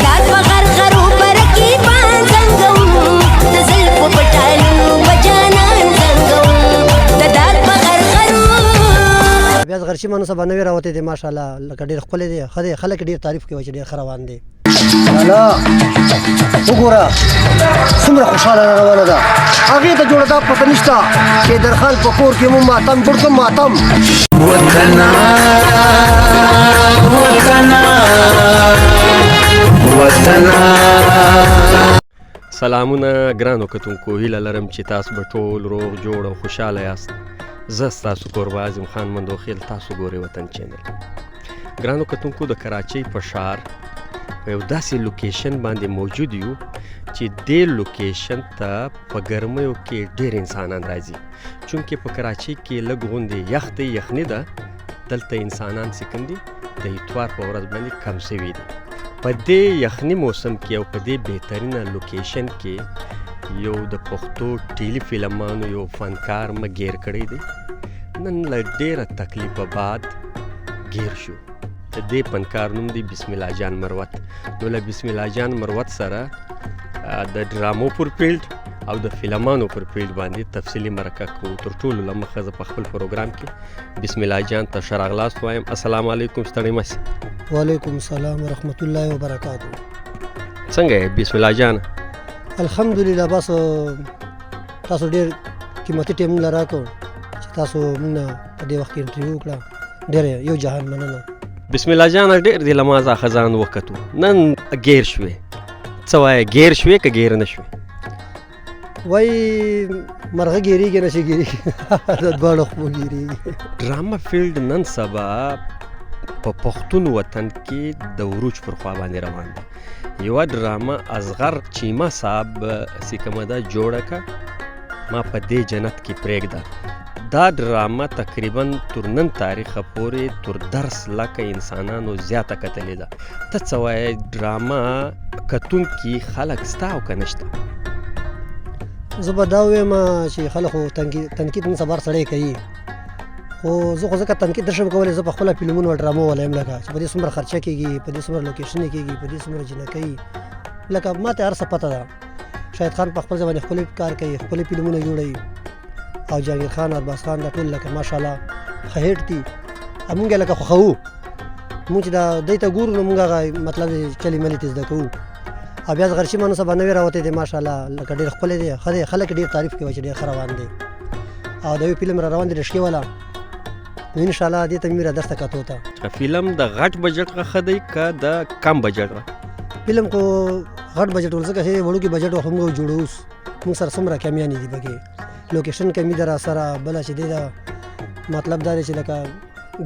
داد بغرغرو برکیبان زنګوم د زلفو پټالو بجانان زنګوم د داد بغرغرو بیا غرشي مانو سبا نوی راوتی دی ماشاءالله لکه ډېر ښکلی دی ښه دی خلک ډېر تعریف کوي چې ډېر ښه روان دی لالا وګوره څومره خوشحاله روانه ده هغې ته جوړه دا پته نشته چې درخان په کور کې مو ماتم جوړ کړم ماتم وطنا وطنا وطنا. سلامونه ګرانو کتونکو، هیله لرم چې تاسو به ټول روغ جوړ او خوشحاله یاست. زه ستاسو کوربه اعظم خان مندوخیل، تاسو ګورئ وطن چینل. ګرانو کتونکو، د کراچۍ په ښار په یو داسې لوکیشن باندې موجود یو چې دې لوکیشن ته په ګرمیو کې ډېر انسانان راځي، چونکې په کراچۍ کې لږ غوندې یخني ده. دلته انسانان چې کوم دي د اتوار په ورځ باندې کم شوي دي. په دې یخني موسم کې او په دې بهترینه لوکیشن کې یو د پښتو ټیلی فلمانو یو فنکار مه ګیر کړی دی. نن له ډېره تکلیفه بعد ګیر شو. د دې فنکار نوم دی بسم الله جان مروت. نو له بسم الله جان مروت سره د ډرامو پر فیلډ او د فلمانو پر فیلډ باندې تفصیلي مرکه کوو. تر ټولو له مخه زه په خپل پروګرام کې بسم الله جان ته ښه راغلاست وایم. السلام علیکم، ستړی مه سې. وعلیکم السلام ورحمت الله وبرکاتو. څنګه یې بسم الله جان؟ الحمدلله. بس تاسو ډېر قیمتي ټیم موږ له راکړو چې تاسو موږ نه په دې وخت کې انټرویو وکړه. ډېر یو جهان مننه. بسم الله جان ډېر دې له ما څخه ځان وکتو. نن ګیر شوې، څه وایې، ګیر شوې که ګیر نه شوې؟ وایي مرغه ګیرېږي نه چې ګیرېږي د دواړو خو ګیرېږي. ډرامه فیلډ نن سبا په پښتون وطن کې د عروج پر خوا باندې روان دی. یوه ډرامه اصغر چیمه صاحب چې کومه ده جوړه که ما په دې جنت کې پرېږده. دا ډرامه تقریبا تر نن تاریخه پورې تر 10 لکه انسانانو زیاته کتلې ده. ته څه وایې، ډرامه کتونکي خلک شته او که نشته؟ زه به دا ووایم چې خلک خو تنقید نن سبا هر سړی کوي، خو زه خو ځکه تنقید نشم کولی. زه په خپله فلمونو او ډرامو والا یم، لکه چې په دې څومره خرچه کېږي، په دې څومره لوکیشنې کېږي، په دې څومره جنکۍ، لکه ما ته هر څه پته ده. شاهد خان په خپل ځای باندې ښکلي کار کوي، ښکلي فلمونه جوړوي، او جهانګیر خان، ارباز خان، دا ټول لکه ماشاءالله ښه هیټ دي. مونږ یې لکه خوښوو. مونږ چې دا دوی ته ګورو نو مونږ هغه مطلب چلې ملې ترې زده کوو. او بیا غرشي مانو سبا نوی راوتی دی ماشاءالله لکه ډېر ښکلی دی ښه دی خلک ډېر تعریف کوي چې ډېر ښه روان دی. او د یو فلم را روان دی رشکې والا، نو انشاءالله دې ته مې را درته کتو ته. فلم د غټ بجټ ښه دی که د کم بجټ؟ فلم خو غټ بجټ ول ځکه چې وړوکي بجټ خو موږ جوړو. اوس موږ سره څومره کمیانې دي پکې، لوکیشن کمی ده را سره، بله چې دی دا مطلب دا دی چې لکه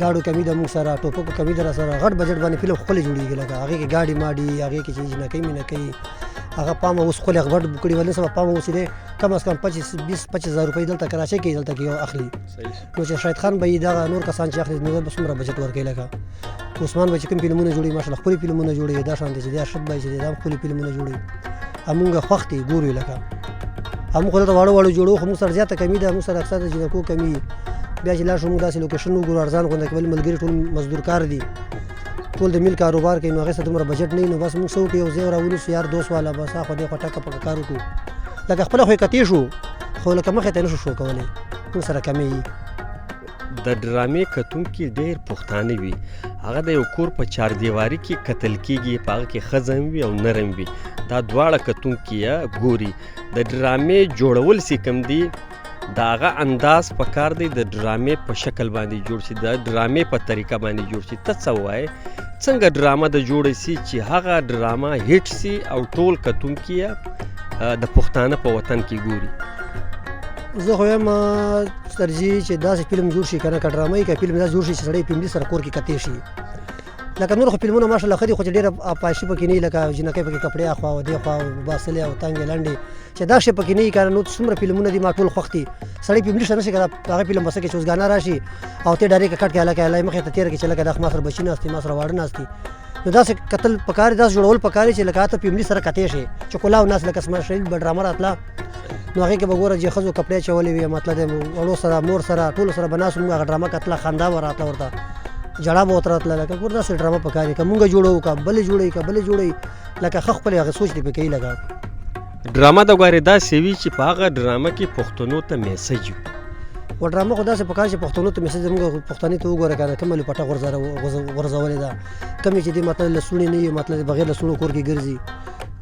ګاډو کمی ده موږ سره، ټوپکو کمی ده را سره. غټ بجټ باندې فلم ښکلی جوړېږي، لکه هغې کې ګاډي ماډي، هغې کې چې جنکۍ مینکۍ هغه پام اوس ښکلی غټ کړي ول. نن سبا پام اوس دی کم از کم 25,000 روپۍ دلته کراچۍ کې دلته کې یو اخلي. نو چې شاهد خان به یې دغه نور کسان چې اخلي نو به څومره بجټ ورکوي. لکه عثمان به چې کوم فلمونه جوړوي ماشاءالله ښکلي فلمونه جوړوي. دا شان دی چې دی ارشد بای چې دی دا هم ښکلي فلمونه جوړوي. همونږ خوښ دي ګورو یې لکه همون خو دلته واړه جوړو، خو موږ سره زیاته کمي ده، موږ سره اکثر د جنکو کمي. بیا چې لاړ شو موږ داسې لوکیشن وګورو ارزان غونډه کې، بل ملګري ټول مزدور کار دي، ټول د میل کاروبار کوي، نو هغې سره دومره بجټ نه وي. نو بس موږ څه وکړو، یو ځای راونیسو یار دوست والا، بس هاخوا دېخوا ټکه پکه کار وکړو. لکه خپله خو یې کتې شو، خو لکه مخې ته یې نشو شو کولی، موږ سره کمې وي. د ډرامې کتونکي ډېر پښتانه وي. هغه د یو کور په چاردیواري کې کتل کېږي، په هغه کې ښځه هم وي او نر هم وي. دا دواړه کتونکي ګوري. د ډرامې جوړول چې کوم دي د هغه انداز پکار دی د ډرامې په شکل باندې جوړ شي، د ډرامې په طریقه باندې جوړ شي. ته څه وایې، څنګه ډرامه د جوړه سي چې هغه ډرامه هیټ سي او ټول کتونکي د پښتانه په وطن کې ګوري؟ زه خو یم ترجیح چې داسې فلم جوړ شي که نه که ډرامه وي که فلم داسې جوړ شي چې سړی فیملي سره کور کې کتې شي. لکه نور خو فلمونه ماشاءالله ښه دي، خو چې ډېره پاشي پکې نه وي، لکه جنکۍ پکې کپړې اخوا او دې خوا باصلې او تنګې لنډې، چې دا شی پکې نه وي که نه. نو څومره فلمونه دي ما ټول خوښ دي. سړی فیملي سره نه شي که هغه فلم بس کې چې اوس ګانا راشي او ته ډایرکټ کټ کې هلکه هلای مخې ته تېره کړي چې لکه دا ما سره بچي ناست دي، ما سره واړه ناست دي. نو داسې کتل پکار دي، داسې جوړول پکار دي چې لکه ته فیملي سره کتې شي، چې کلاو ناست لکه اسماعیل شریف به ډرامه راتله نو هغې کې به ګوره چې ښځو کپړې اچولې وي، مطلب دی وړو سره مور سره ټولو سره به ناست موږ هغه ډرامه کتله، خندا به راتله ورته، ژړا به ورته راتله. لکه ګوره داسې ډرامه پکار دي. که موږ جوړوو که بلې جوړوي که بلې جوړوي لکه ښه خپل هغه سوچ دی پکې کوي لکه ډرامه د ګوارې داسې وي چې په هغه ډرامه کې پښتنو ته میسج وي و ډرامه خو داسې پکار چې پښتنو ته میسج زموږ پښتنې ته وګوره کنه کومه لپټه غورځولې ده کومې چې دې مطلب له سونې نه وي مطلب بغیر له سونو کور کې ګرځي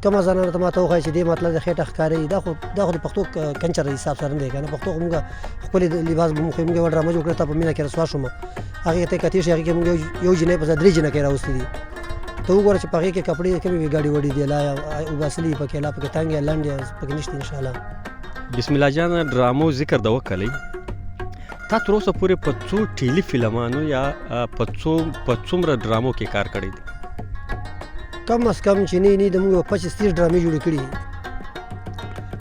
کومه زنانه ته ماته وښایي چې دې مطلب د خېټه ښکاري دا خو د پښتو کنچر حساب سره نه دی که نه پښتو خو مونږ خپل لباس به مونږ یوه ډرامه جوړ کړې تا په مینه کې رسوا شوم هغې ته کتې شي هغې کې مونږ یو جنۍ په ځای 3 جنکۍ راوستي دي ته وګوره چې په هغې کې کپړې کومې وي ګاډي وډي دي لا وباسلي پکې لا پکې تنګ یا لنډ یا پکې نشته انشاءالله بسم الله جانه ډرامو ذکر د وکړئ تا تر اوسه پورې په څو ټیلی فلمانو یا په څومره ډرامو کې کار کړی دی کم از کم چې نه د موږ 25-30 ډرامې جوړې کړي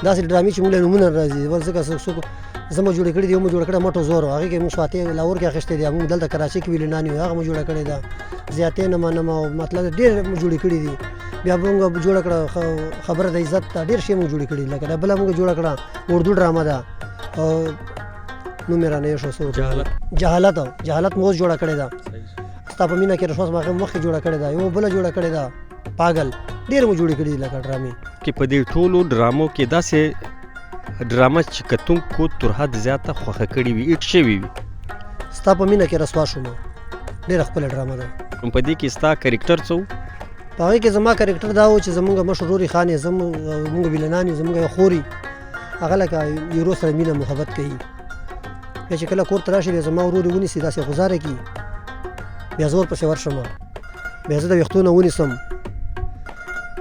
داسې ډرامې چې موږ له نومونه راځي ځکه څوک زما جوړې کړي دي یو مو جوړه کړې مټو زور هغې کې موږ فاتح لاهور کې اخیستې دي موږ دلته کراچۍ کې ویلنان یو هغه مو جوړه کړې ده زیاتې نما مطلب ډېر مو جوړې کړي دي بیا موږ جوړه کړه خبره د عزت ته ډېر شی موږ جوړې کړي لکه دا بله موږ جوړه کړه اردو ډرامه ده او نو مې رانه شو سو جهالت موږ جوړه کړې ده ستا په مینه کې رسوا ما مخکې جوړه کړې ده یو بله جوړه کړې ده پاگل ډېر مو جوړې کړي دي لکه ډرامې کې په دې ټولو ډرامو کې داسې ډرامه چې کتونکو تر حد زیاته خوښه کړې وي ایټ شوې وي ستا په مینه کې رسوا شوم ډېره ښکلې ډرامه ده په دې کې ستا کرکټر څه و په هغې کې زما کرکټر دا و چې زمونږ مشر روري خان یې زمونږ ویلنان یې زمونږ یو خوري هغه لکه یورو سره مینه محبت کوي بیا چې کله کور ته راشي بیا زما ورور یې ونیسي داسې غوزاره کړي بیا زه ورپسې ورشم بیا زه د ویښتو نه ونیسم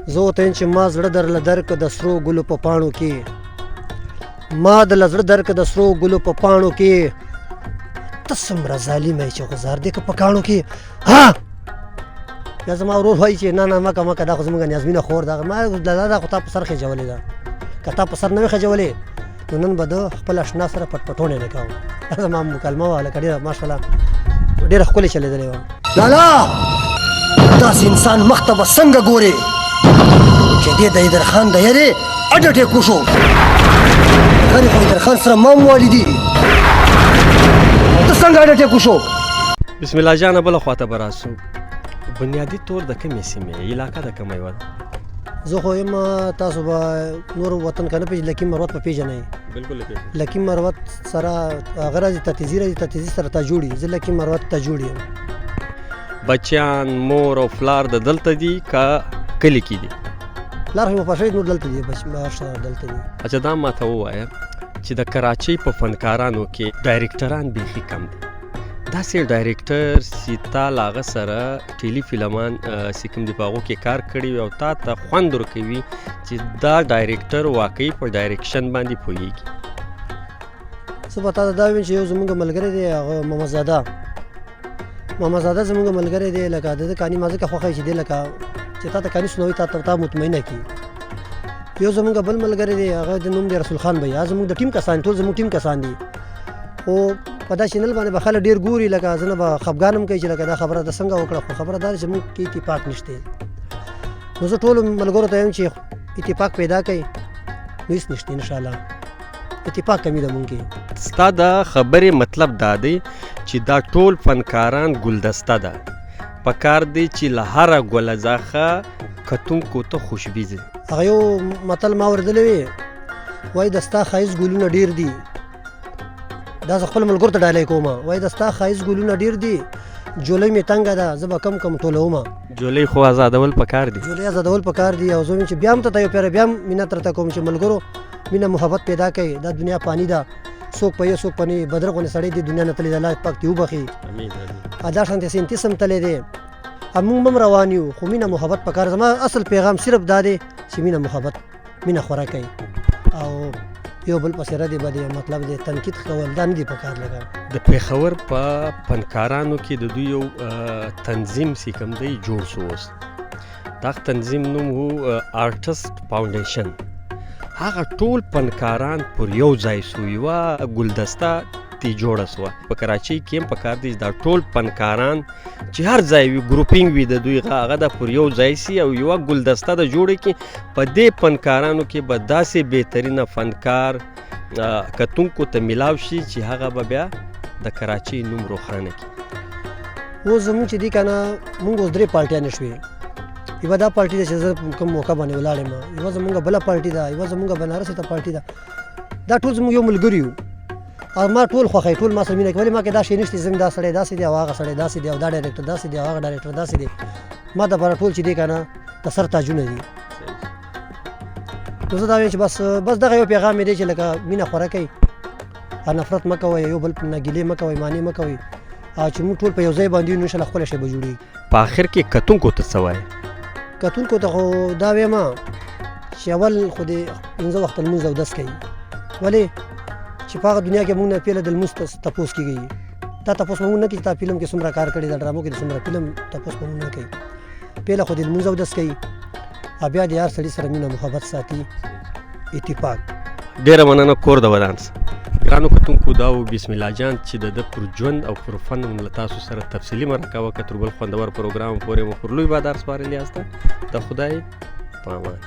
زه ورته یم چې ما زړه درله درکړه د سرو ګلو په پاڼو کې ما دله زړه درکړه د سرو ګلو په پاڼو کې ته څومره ظالم یې چې غوزار دی که په کاڼو کې ها بیا زما ورور وایي چې نه مکه دا خو زموږ نیازمینه خور ده ما دا خو تا په سر خېجولې ده که تا په سر نه وې خېجولې نو نن به د خپل اشنا سره پټپټونې نه کوم دا زما مکالمه وه لکه ډېره ماشاءالله ډېره ښکلې چلېدلې وه لالا داسې انسان مخ ته به څنګه ګورې چې دې د حیدرخان د یارې اډه ټیکو شو غني خو حیدرخان سره ما موالي دي ته څنګه اډه ټیکو شو بسم الله جانه بله خواته به راسو بنیادي طور د کومې سیمې علاقه د کومه یوه ده زه خو یم تاسو به نور وطن که نه پېژنئ لکي مروت به پېژنئ بلکل لکي مروت سره هغه راځي تتیزي سره تا جوړي زه لکي مروت ته جوړ یم بچیان مور او پلار د دلته دي که کلي کې دي پلار خو مفا شوی نور دلته دي بچ دلته دي اچھا دا ماته ووایه چې د کراچۍ په فنکارانو کې ډایرکټران بیخي کم دي داسې ډایرکټر چې تا له هغه سره ټیلی فلمان چې کوم دي په هغو کې کار کړی وي او تا ته خوند ورکوي چې دا ډایرکټر واقعي په ډایرکشن باندې پوهیږي زه به تا ته دا ویم چې یو زموږ ملګری دی هغه محمد زاده زموږ ملګری دی لکه د ده کاني ما ځکه خوښه چې دی لکه چې تا ته کاني سنوي تا مطمئنه کړي یو زموږ بل ملګری دی هغه د نوم دی رسول خان بھیا زموږ د ټیم کسان ټول زموږ ټیم کسان دي خو په دا چینل باندې به خلک ډېر ګوري لکه زه نه به خفګان هم کوي چې لکه دا خبره د څنګه وکړه خو خبره دا ده چې موږ کې اتفاق نشته نو زه ټولو ملګرو ته وایم چې اتفاق پیدا کړئ نو هېڅ نشته انشاءالله اتفاق کمی ده مونږ کې ستا د خبرې مطلب دا دی چې دا ټول فنکاران ګلدسته ده پکار دی چې له هره ګله ځاخه کتونکو ته خوشبیزي هغه یو متل ما اورېدلی وی وایي د ستا ښایست ګلونه ډېر دي دا زه خپل ملګرو ته ډالۍ کوم وایي د ستا ښایست ګلونه ډېر دي جولۍ مې تنګه ده زه به کم ټولومه جولۍ خو آزادول پکار دي جولۍ آزادول پکار دي او زه وایم چې بیا هم ته یو پیره بیا هم مینه درته کوم چې ملګرو مینه محبت پیدا کوي دا دنیا پانی ده څوک په یو څوک په نه بدر غوندې سړی دې دنیا نه تللی د الله پاک دې وبخي دا شانتې سینتیس هم تللی دی موږ هم روان یو خو مینه محبت پکار زما اصل پیغام صرف دا دی چې مینه محبت مینه خوره کوي او یو بل پسې ردې بدې مطلب دی تنقید کول دا نه دي پکار لګا د پېښور په فنکارانو کې د دوی یو تنظیم چې کوم دی جوړ شو اوس دا تنظیم نوم و آرټسټ فاونډیشن هغه ټول فنکاران پر یو ځای شو یوه ګلدسته تی جوړه سوه په کراچۍ کې هم پکار دی دا ټول فنکاران چې هر ځای وي ګروپینګ وي د دوی هغه د پر یو ځای سي او یوه ګلدسته د جوړه کړي په دې فنکارانو کې به داسې بهترینه فنکار کتونکو ته میلاو شي چې هغه به بیا د کراچۍ نوم روښانه کړي اوس زموږ چې دي که نه مونږ اوس 3 پارټیانې شوې یوه دا پارټي ده چې زه په کوم موقع باندې ولاړ یم، یوه زمونږ بله پارټي ده، یوه زمونږ بنارسي ته پارټي ده. دا ټول زموږ یو ملګري یو او ما ټول خوښوي، ټول ما سره مینه کوي. ولې ما کې دا شی نشته زم دا سړی داسې دی او هغه سړی داسې دی او دا ډایرکټر داسې دی او هغه ډایرکټر داسې دی. ما دپاره ټول چې دی که نه د سر تاجونه دي. نو زه دا وایم چې بس دغه یو پیغام مې دی چې لکه مینه خوره کوئ او نفرت مه کوئ، یو بل نه ګیلې مه کوئ، مانې مه کوئ، او چې موږ ټول په یو ځای باندې یو نو انشاءالله خپله شی به جوړېږي. په آخر کې کتونکو ته څه وایې؟ کتونکو ته خو دا وایم چې اول خو دې 5 وخته لمونځ اودس کوي. ولې چې په هغه دنیا کې موږ نه پیله د لمونځ تپوس کېږي. دا تپوس به موږ نه کوي چې تا فلم کې څومره کار کړی، دا ډرامو کې د څومره فلم تپوس به موږ نه کوي. پیله خو دې لمونځ اودس کوي او بیا د هر سړي سره مینه محبت ساتي، اتفاق. ډېره مننه کور د ودان څه. ګرانو کتونکو دا و بسم الله جان چې د ده پر ژوند او پر فن له تاسو سره تفصیلي مرکه وکړه. تر بل خوندور پروګرام پورې مو پر لوی بادار سپارلي یاسته. د خدای په امان.